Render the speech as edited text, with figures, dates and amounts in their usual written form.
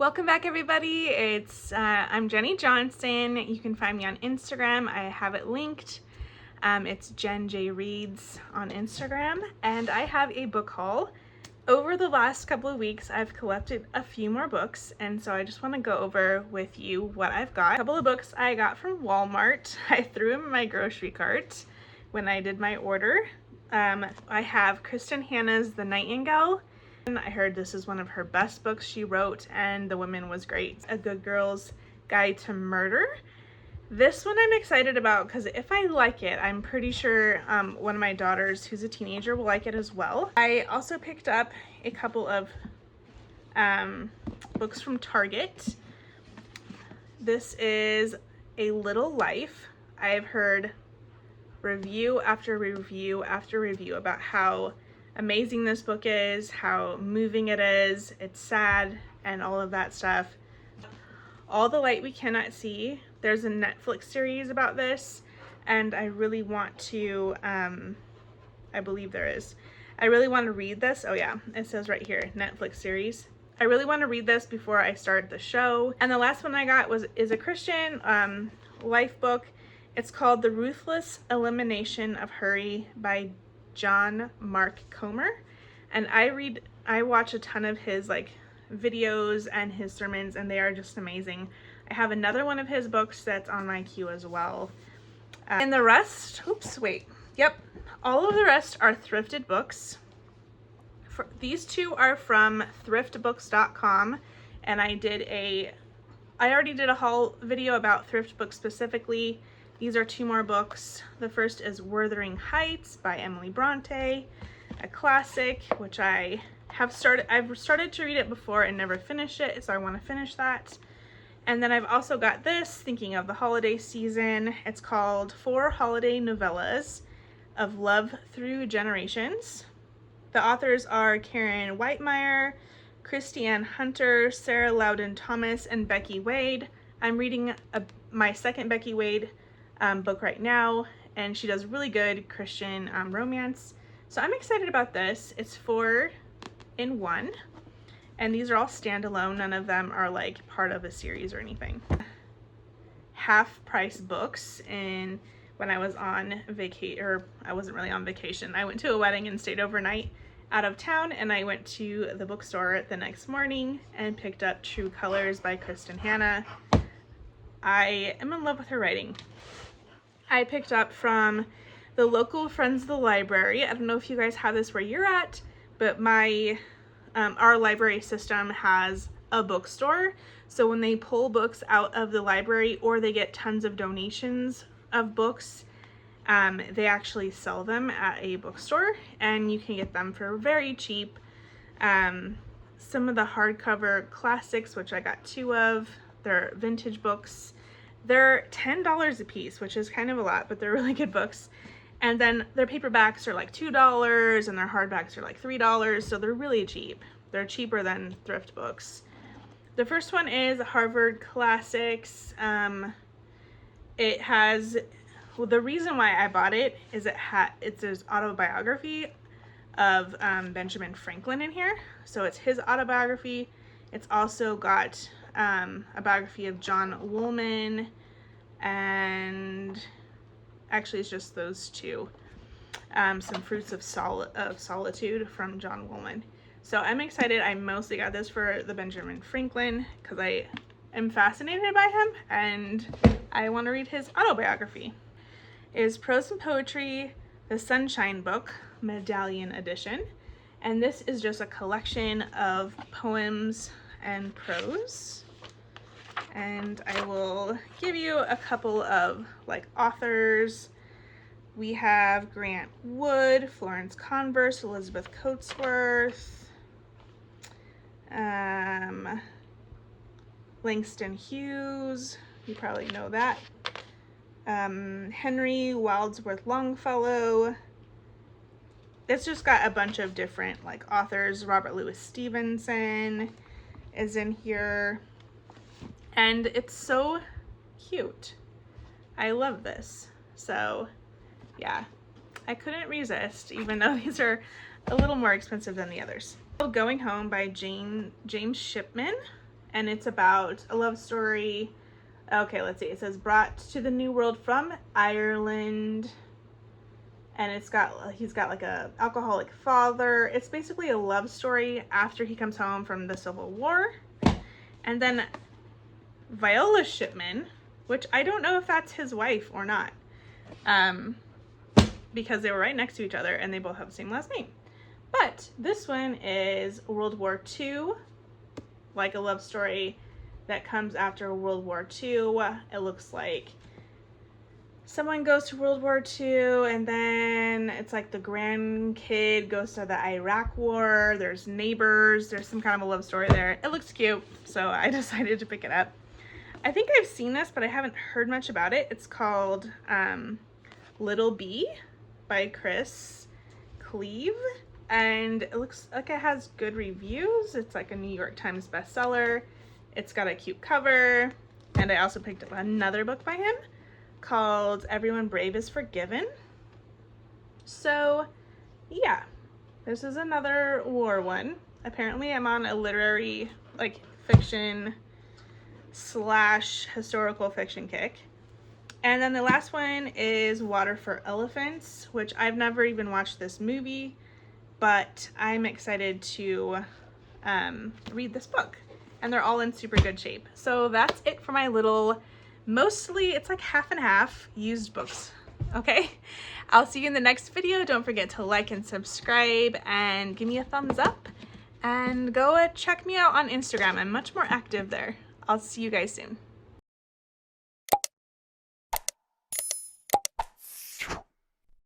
Welcome back, everybody. I'm Jenny Johnson. You can find me on Instagram. I have it linked. It's Jen J Reads on Instagram, and I have a book haul. Over the last couple of weeks, I've collected a few more books, and so I just want to go over with you what I've got. A couple of books I got from Walmart. I threw them in my grocery cart when I did my order. I have Kristin Hannah's The Nightingale. I heard this is one of her best books she wrote, and the woman was great. A Good Girl's Guide to Murder. This one I'm excited about because if I like it, I'm pretty sure one of my daughters who's a teenager will like it as well. I also picked up a couple of books from Target. This is A Little Life. I've heard review after review after review about how amazing this book is, how moving it is, it's sad, and all of that stuff. All the Light We Cannot See. There's a Netflix series about this, and I really want to, I believe there is. I really want to read this. Oh yeah, it says right here, Netflix series. I really want to read this before I start the show. And the last one I got is a Christian life book. It's called The Ruthless Elimination of Hurry by John Mark Comer, and I watch a ton of his videos and his sermons, and they are just amazing. I have another one of his books that's on my queue as well. And the rest, all of the rest are thrifted books. These two are from thriftbooks.com, and I already did a haul video about thrift books specifically. These are two more books. The first is Wuthering Heights by Emily Bronte, a classic, which I've started to read it before and never finished it, so I want to finish that. And then I've also got this, thinking of the holiday season. It's called 4 Holiday Novellas of Love Through Generations. The authors are Karen Whitemeyer, Christiane Hunter, Sarah Loudon Thomas, and Becky Wade. I'm reading my second Becky Wade book right now, and she does really good Christian romance. So I'm excited about this. It's 4 in 1, and these are all standalone. None of them are like part of a series or anything. Half price books. And when I was on vacation, or I wasn't really on vacation, I went to a wedding and stayed overnight out of town, and I went to the bookstore the next morning and picked up True Colors by Kristin Hannah. I am in love with her writing. I picked up from the local Friends of the Library. I don't know if you guys have this where you're at, but our library system has a bookstore. So when they pull books out of the library, or they get tons of donations of books, they actually sell them at a bookstore, and you can get them for very cheap. Some of the hardcover classics, which I got 2 of, they're vintage books. They're $10 a piece, which is kind of a lot, but they're really good books. And then their paperbacks are like $2, and their hardbacks are like $3, so they're really cheap. They're cheaper than thrift books. The first one is Harvard Classics. It has, well, the reason why I bought it is it's his autobiography of Benjamin Franklin in here. So it's his autobiography. It's also got a biography of John Woolman, and actually it's just those two. Some Fruits of Solitude from John Woolman. So I'm excited. I mostly got this for the Benjamin Franklin because I am fascinated by him, and I want to read his autobiography. Is Prose and Poetry, the Sunshine Book, Medallion Edition. And this is just a collection of poems and prose. And I will give you a couple of authors. We have Grant Wood, Florence Converse, Elizabeth Coatsworth, Langston Hughes, you probably know that, Henry Wadsworth Longfellow. It's just got a bunch of different authors. Robert Louis Stevenson is in here, and it's so cute. I love this. So yeah, I couldn't resist, even though these are a little more expensive than the others. Going Home by James Shipman, and it's about a love story. Okay, let's see. It says brought to the New World from Ireland, and he's got like a alcoholic father. It's basically a love story after he comes home from the Civil War. And then Viola Shipman, which I don't know if that's his wife or not, because they were right next to each other and they both have the same last name. But this one is World War II, like a love story that comes after World War II. It looks like someone goes to World War II, and then it's like the grandkid goes to the Iraq War. There's neighbors. There's some kind of a love story there. It looks cute, so I decided to pick it up. I think I've seen this, but I haven't heard much about it. It's called Little Bee by Chris Cleave, and it looks like it has good reviews. It's like a New York Times bestseller. It's got a cute cover, and I also picked up another book by him called Everyone Brave is Forgiven. So yeah, this is another war one. Apparently I'm on a literary, like, fiction / historical fiction kick. And then the last one is Water for Elephants, which I've never even watched this movie, but I'm excited to read this book. And they're all in super good shape. So that's it for my little, mostly it's like half and half used books. Okay, I'll see you in the next video. Don't forget to like and subscribe and give me a thumbs up, and go check me out on Instagram. I'm much more active there. I'll see you guys soon.